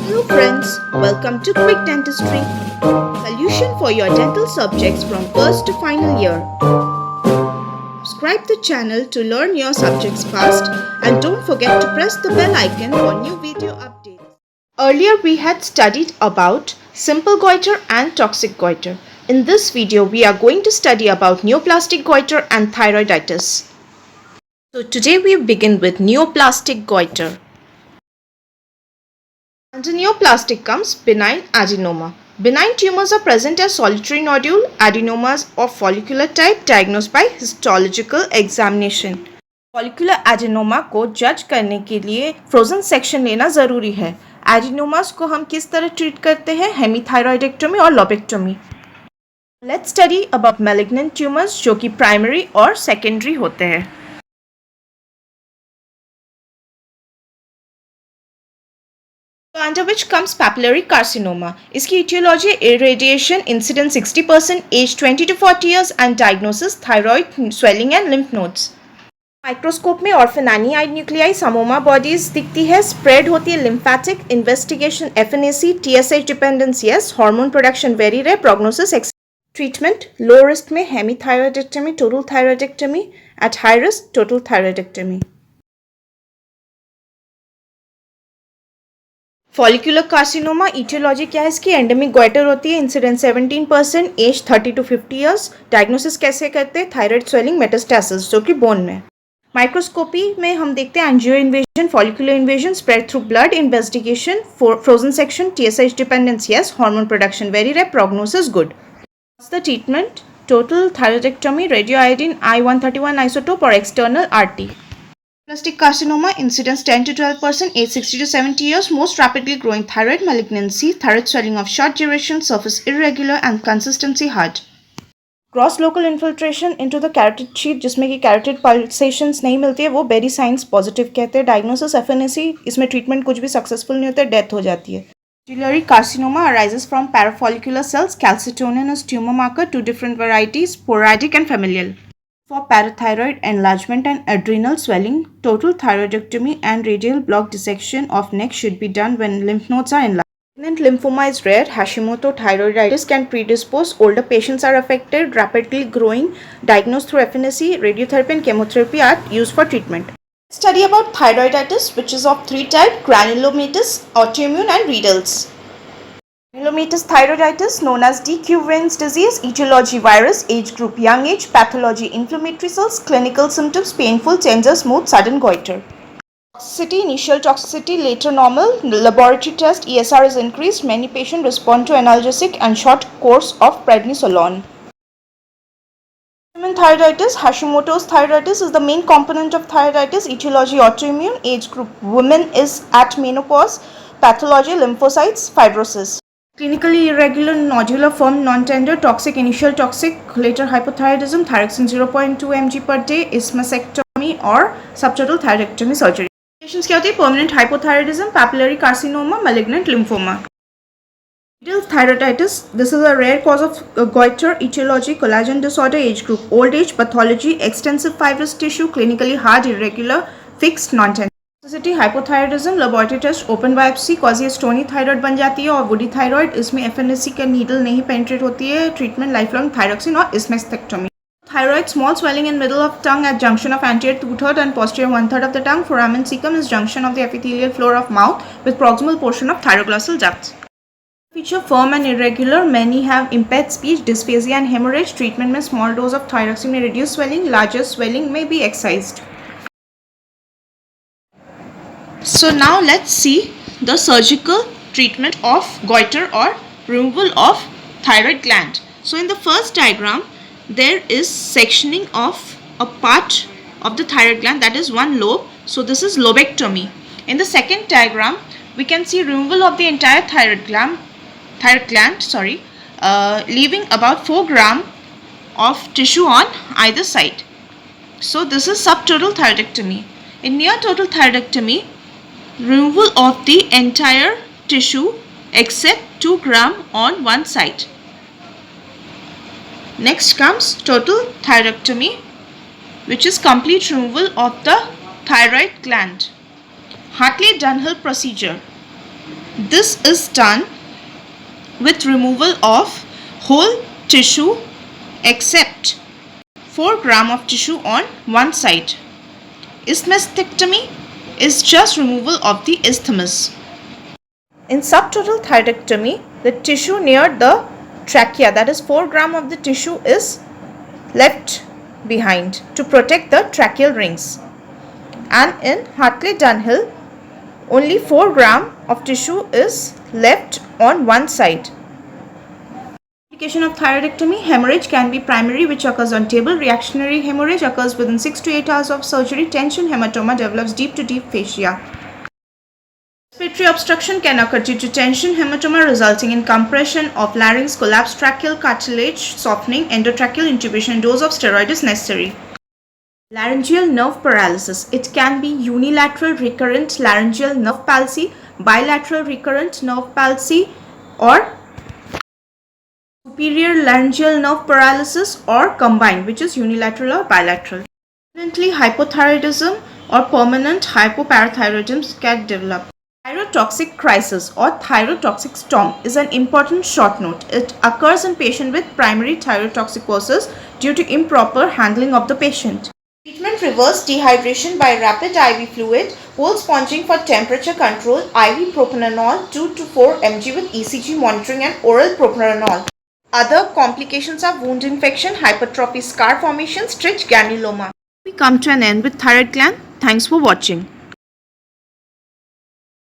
Hello friends, welcome to Quick Dentistry, solution for your dental subjects from first to final year. Subscribe the channel to learn your subjects fast and don't forget to press the bell icon for new video updates. Earlier we had studied about simple goiter and toxic goiter. In this video we are going to study about neoplastic goiter and thyroiditis. So today we begin with neoplastic goiter. Under neoplastic comes benign adenoma. Benign tumors are present as solitary nodule adenomas of follicular type diagnosed by histological examination. Follicular adenoma को जज करने के लिए frozen section लेना ज़रूरी है. Adenomas को हम किस तरह ट्रीट करते हैं? हेमीथायरॉइडेक्टोमी और lobectomy. Let's study about malignant tumours जो कि प्राइमरी और सेकेंडरी होते हैं. Under which comes papillary carcinoma. इसकी etiology irradiation, incidence 60%, age 20 to 40 years and diagnosis thyroid swelling and lymph nodes. Microscope में ऑर्फेनानी न्यूक्लियाई समोमा बॉडीज दिखती है, स्प्रेड होती है, lymphatic investigation FNAC, TSH dependence yes, hormone production very rare, prognosis x. Treatment low risk में hemithyroidectomy, total thyroidectomy, at high risk total thyroidectomy. Follicular carcinoma aetiology क्या है इसकी? Endemic goitre होती है, incidence 17%, age 30 to 50 years. Diagnosis कैसे करते हैं? Thyroid swelling metastasis जो कि बोन में. माइक्रोस्कोपी में हम देखते हैं angio invasion, follicular invasion, spread through blood, investigation, frozen section, TSH dependence yes, hormone production very rare, prognosis good. The treatment total thyroidectomy, radio iodine, I-131 isotope और external RT. Neoplastic carcinoma, incidence 10 to 12%, age 60 to 70 years, most rapidly growing thyroid malignancy, thyroid swelling of short duration, surface irregular and consistency hard. Gross local infiltration into the carotid sheath जिसमें कि carotid pulsations नहीं मिलती है, वो berry science positive कहते हैं. Diagnosis FNAC, इसमें treatment कुछ भी सक्सेसफुल नहीं होता है, डेथ हो जाती है. Biliary carcinoma arises from parafollicular cells. Calcitonin is tumor marker, two different varieties, sporadic and familial. For parathyroid enlargement and adrenal swelling, total thyroidectomy and radial block dissection of neck should be done when lymph nodes are enlarged. Malignant lymphoma is rare. Hashimoto thyroiditis can predispose. Older patients are affected. Rapidly growing. Diagnosed through FNAC, radiotherapy and chemotherapy are used for treatment. Study about thyroiditis, which is of three types: granulomatous, autoimmune and Riedl's. Granulomatous thyroiditis, known as de Quervain's disease, etiology virus, age group young age, pathology inflammatory cells, clinical symptoms painful, tender, smooth, sudden goiter. Toxicity, initial toxicity, later normal, laboratory test, ESR is increased, many patients respond to analgesic and short course of prednisolone. Human thyroiditis, Hashimoto's thyroiditis is the main component of thyroiditis, etiology autoimmune, age group women is at menopause, pathology lymphocytes, fibrosis. Clinically irregular, nodular, firm, non-tender, toxic, initial toxic, later hypothyroidism, thyroxine 0.2 mg per day, isthmusectomy or subtotal thyroidectomy surgery. Patients क्या होती है? Permanent hypothyroidism, papillary carcinoma, malignant lymphoma. Riedl's thyroiditis, this is a rare cause of goiter, etiology, collagen disorder, age group, old age, pathology, extensive fibrous tissue, clinically hard, irregular, fixed, non-tender. Toxicity, hypothyroidism, laboratory test, open biopsy, cause ये stony thyroid बन जाती है और woody thyroid, इसमें FNAC का needle नहीं penetrate होती है. ट्रीटमेंट लाइफ लॉन्ग थायरॉक्सिन और इस्मेस्टेक्टोमी. Thyroid, small swelling in middle of tongue at junction of anterior 2/3 and posterior 1/3 of the tongue. Foramen cecum is junction of the epithelial floor of mouth with proximal portion of thyroglossal ducts. Feature firm and irregular. Many have impaired speech, dysphagia and hemorrhage. Treatment में small dose of thyroxine may reduce swelling. Larger swelling may be excised. So now let's see the surgical treatment of goiter or removal of thyroid gland. So in the first diagram, there is sectioning of a part of the thyroid gland, that is one lobe. So this is lobectomy. In the second diagram, we can see removal of the entire thyroid gland, leaving about 4 gram of tissue on either side. So this is subtotal thyroidectomy. In near total thyroidectomy, removal of the entire tissue except 2 gram on one side. Next comes total thyroidectomy, which is complete removal of the thyroid gland. Hartley-Dunhill procedure. This is done with removal of whole tissue except 4 gram of tissue on one side. Isthmastectomy is just removal of the isthmus. In subtotal thyroidectomy, the tissue near the trachea, that is 4 gram of the tissue, is left behind to protect the tracheal rings. And in Hartley-Dunhill, only 4 gram of tissue is left on one side. Complication of thyroidectomy: hemorrhage can be primary, which occurs on table. Reactionary hemorrhage occurs within 6 to 8 hours of surgery. Tension hematoma develops deep to deep fascia. Respiratory obstruction can occur due to tension hematoma resulting in compression of larynx, collapsed tracheal cartilage, softening, endotracheal intubation. Dose of steroid is necessary. Laryngeal nerve paralysis. It can be unilateral recurrent laryngeal nerve palsy, bilateral recurrent nerve palsy, or superior laryngeal nerve paralysis, or combined, which is unilateral or bilateral. Permanently hypothyroidism or permanent hypoparathyroidism can develop. Thyrotoxic crisis or thyrotoxic storm is an important short note. It occurs in patients with primary thyrotoxicosis due to improper handling of the patient. Treatment: reverse dehydration by rapid IV fluid, whole sponging for temperature control, IV propranolol 2 to 4 mg with ECG monitoring, and oral propranolol. Other complications are wound infection, hypertrophy, scar formation, stretch granuloma. We come to an end with thyroid gland. Thanks for watching.